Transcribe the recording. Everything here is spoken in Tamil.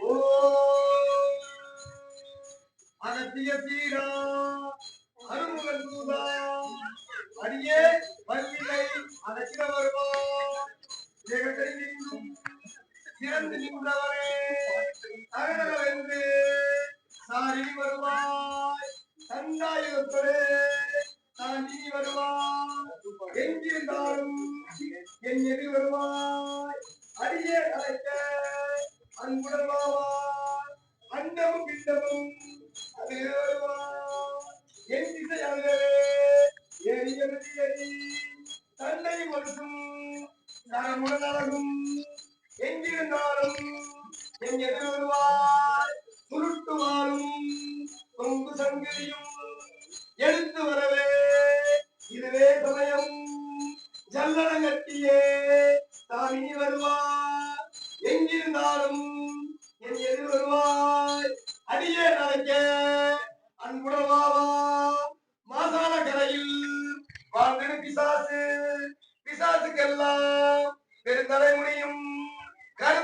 ஓ அகத்திய சீடா அருமுகன் தூதா அடியே வல்லிலை அகத்திட வருவான் ஜெகத்தையும் சிறந்து நின்றவரே அகடவென்று சாரி வருவாய் சந்தாயுகத்தோடு தாண்டி வருவாய் எங்கிருந்தாலும் என் எதிர் வருவாய் அடியே அழைக்க அன்புடன் வாவாய் அண்டமும் பிண்டமும் அது வருவாய் என் திசையாளரே எரி தன்னை மறுக்கும் நரமுடன் அழகும் எங்கிருந்தாலும் என் எதிர் வருவாய் சுருட்டு வாழும் தொங்கு சங்கிலியும் எடுத்து வரவே இதுவே சமயம் ஜல்லடம் கட்டியே தாமினி வருவாய் எங்கிருந்தாலும் என் எதிர் வருவாய் அடியே நடக்க அன்புடவாவா மாசான கரையில் வாழ்ந்திரு பிசாசுக்கெல்லாம் பெருந்தலை முடியும்